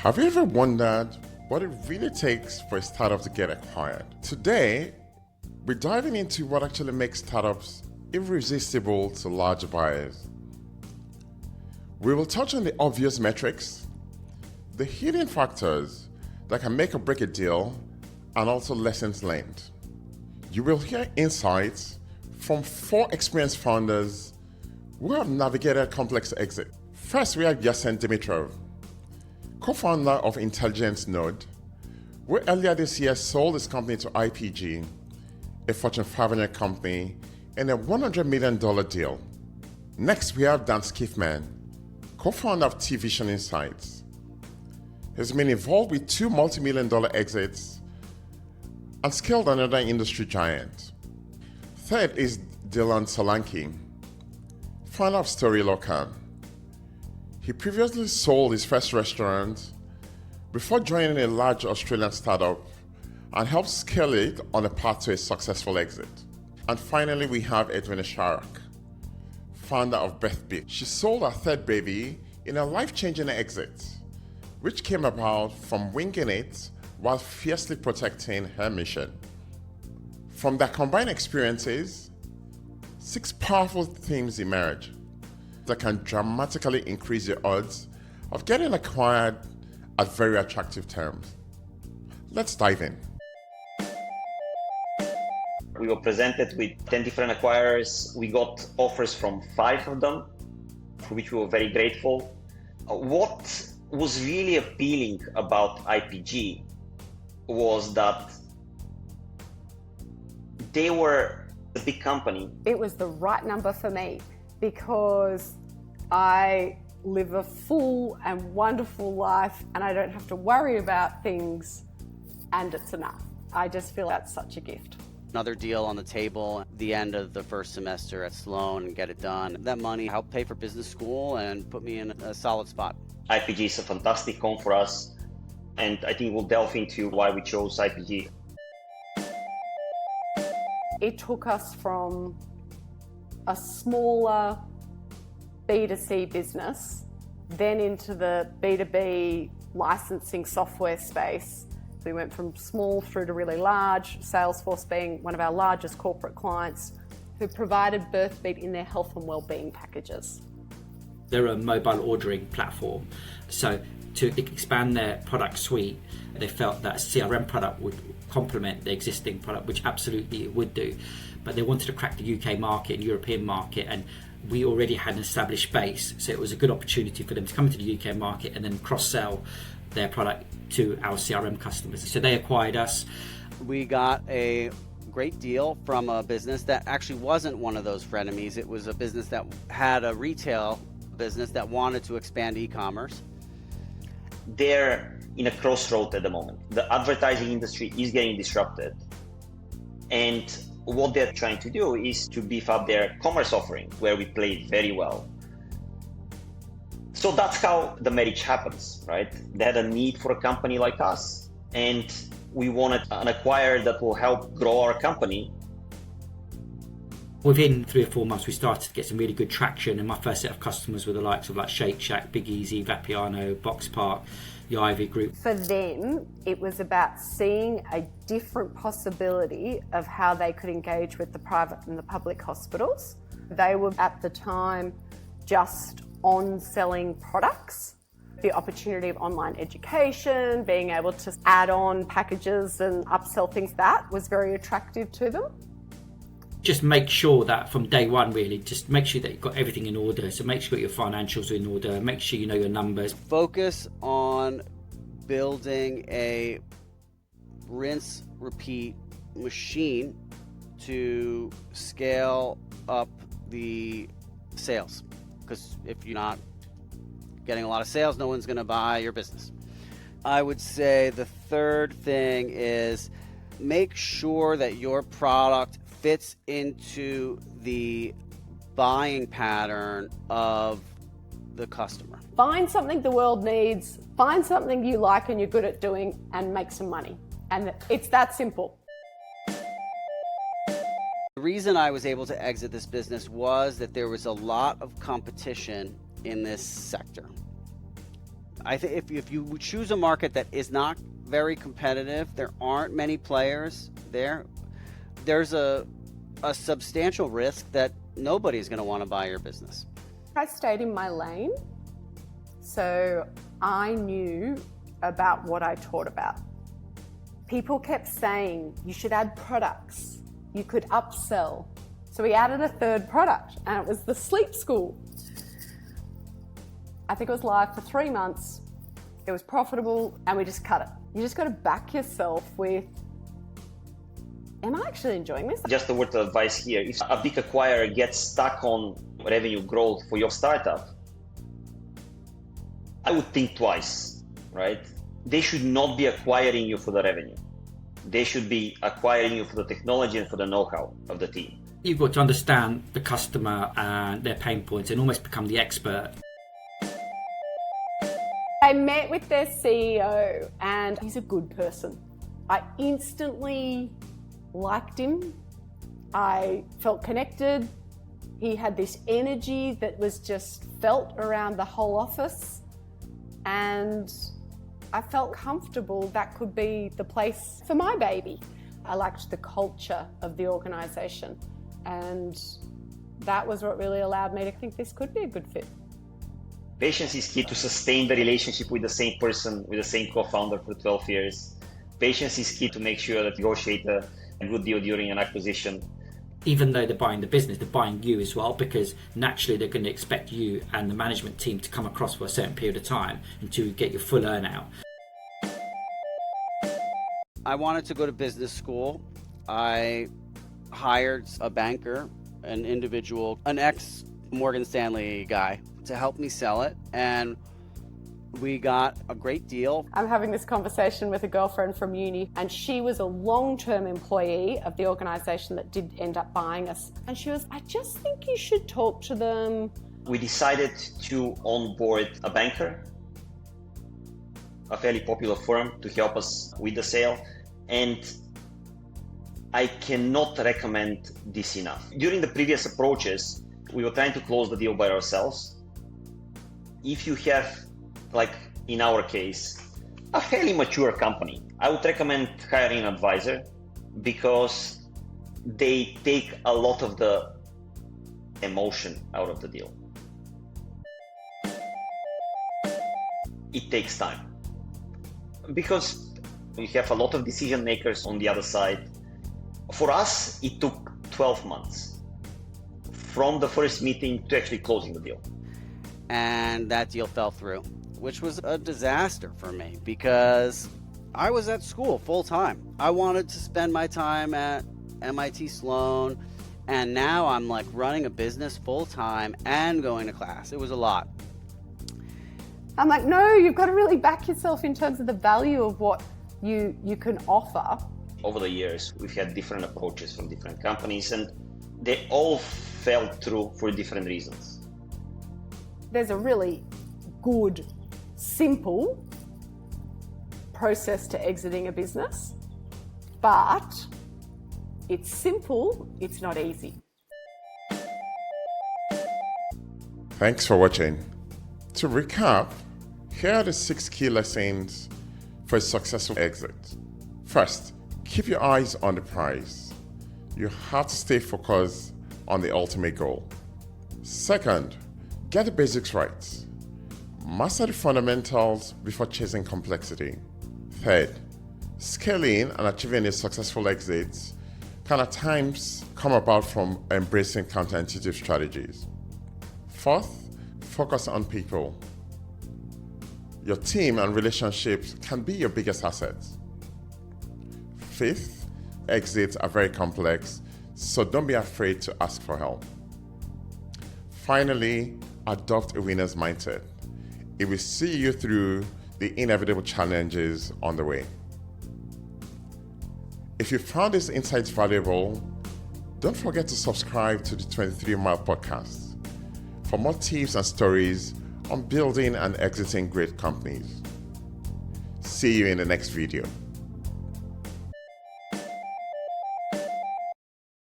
Have you ever wondered what it really takes for a startup to get acquired? Today, we're diving into what actually makes startups irresistible to large buyers. We will touch on the obvious metrics, the hidden factors that can make or break a deal, and also lessons learned. You will hear insights from 4 experienced founders who have navigated complex exits. First, we have Yasen Dimitrov, co-founder of Intelligence Node, who earlier this year sold his company to IPG, a Fortune 500 company, in a $100 million deal. Next, we have Dan Skiffman, co-founder of T-Vision Insights. He's been involved with 2 multi-million-dollar exits and scaled another industry giant. Third is Dylan Solanki, founder of Storylocker. He previously sold his first restaurant before joining a large Australian startup and helped scale it on a path to a successful exit. And finally, we have Edwina Sharak, founder of Playbook. She sold her 3rd baby in a life-changing exit, which came about from winging it while fiercely protecting her mission. From their combined experiences, 6 powerful themes emerge that can dramatically increase your odds of getting acquired at very attractive terms. Let's dive in. We were presented with 10 different acquirers. We got offers from 5 of them, for which we were very grateful. What was really appealing about IPG was that they were a big company. It was the right number for me because I live a full and wonderful life and I don't have to worry about things, and it's enough. I just feel that's such a gift. Another deal on the table at the end of the first semester at Sloan and get it done. That money helped pay for business school and put me in a solid spot. IPG is a fantastic home for us, and I think we'll delve into why we chose IPG. It took us from a smaller B2C business, then into the B2B licensing software space. We went from small through to really large, Salesforce being one of our largest corporate clients who provided BirthBeat in their health and wellbeing packages. They're a mobile ordering platform, so to expand their product suite, they felt that a CRM product would complement the existing product, which absolutely it would do. But they wanted to crack the UK market and European market, and we already had an established base, so it was a good opportunity for them to come into the UK market and then cross-sell their product to our CRM customers. So they acquired us. We got a great deal from a business that actually wasn't one of those frenemies. It was a business that had a retail business that wanted to expand e-commerce. They're in a crossroad at the moment. The advertising industry is getting disrupted, and what they're trying to do is to beef up their commerce offering, where we play very well. So that's how the marriage happens, right? They had a need for a company like us, and we wanted an acquirer that will help grow our company. Within 3 or 4 months, we started to get some really good traction, and my first set of customers were the likes of like Shake Shack, Big Easy, Vapiano, Box Park, the Ivy Group. For them, it was about seeing a different possibility of how they could engage with the private and the public hospitals. They were at the time just on selling products. The opportunity of online education, being able to add on packages and upsell things, that was very attractive to them. Just make sure that from day one, really, just make sure that you've got everything in order. So make sure your financials are in order, make sure you know your numbers. Focus on building a rinse, repeat machine to scale up the sales. Because if you're not getting a lot of sales, no one's going to buy your business. I would say the third thing is make sure that your product fits into the buying pattern of the customer. Find something the world needs, find something you like and you're good at doing, and make some money. And it's that simple. The reason I was able to exit this business was that there was a lot of competition in this sector. I think if you choose a market that is not very competitive, there aren't many players there, there's a substantial risk that nobody's going to want to buy your business. I stayed in my lane, so I knew about what I taught about. People kept saying you should add products, you could upsell. So we added a third product, and it was the sleep school. I think it was live for 3 months. It was profitable, and we just cut it. You just got to back yourself with, am I actually enjoying this? Just a word of advice here. If a big acquirer gets stuck on revenue growth for your startup, I would think twice, right? They should not be acquiring you for the revenue. They should be acquiring you for the technology and for the know-how of the team. You've got to understand the customer and their pain points and almost become the expert. I met with their CEO, and he's a good person. I instantly liked him. I felt connected. He had this energy that was just felt around the whole office, and I felt comfortable that could be the place for my baby. I liked the culture of the organisation, and that was what really allowed me to think this could be a good fit. Patience is key to sustain the relationship with the same person, with the same co-founder for 12 years. Patience is key to make sure that you negotiate a good deal during an acquisition. Even though they're buying the business, they're buying you as well, because naturally they're going to expect you and the management team to come across for a certain period of time until you get your full earn out. I wanted to go to business school. I hired a banker, an individual, an ex-Morgan Stanley guy to help me sell it, and we got a great deal. I'm having this conversation with a girlfriend from uni, and she was a long-term employee of the organisation that did end up buying us. And she was, I just think you should talk to them. We decided to onboard a banker, a fairly popular firm, to help us with the sale. And I cannot recommend this enough. During the previous approaches, we were trying to close the deal by ourselves. If you have, like in our case, a fairly mature company, I would recommend hiring an advisor, because they take a lot of the emotion out of the deal. It takes time, because you have a lot of decision makers on the other side. For us, it took 12 months from the first meeting to actually closing the deal. And that deal fell through, which was a disaster for me because I was at school full time. I wanted to spend my time at MIT Sloan, and now I'm like running a business full time and going to class. It was a lot. I'm like, no, you've got to really back yourself in terms of the value of what you can offer. Over the years, we've had different approaches from different companies, and they all fell through for different reasons. There's a really good, simple process to exiting a business, but it's simple, it's not easy. Thanks for watching. To recap, here are the 6 key lessons for a successful exit. First, keep your eyes on the prize. You have to stay focused on the ultimate goal. Second, get the basics right. Master the fundamentals before chasing complexity. Third, scaling and achieving a successful exit can at times come about from embracing counterintuitive strategies. Fourth, focus on people. Your team and relationships can be your biggest assets. Fifth, exits are very complex, so don't be afraid to ask for help. Finally, adopt a winner's mindset. It will see you through the inevitable challenges on the way. If you found these insights valuable, don't forget to subscribe to the 23 Mile Podcast for more tips and stories on building and exiting great companies. See you in the next video.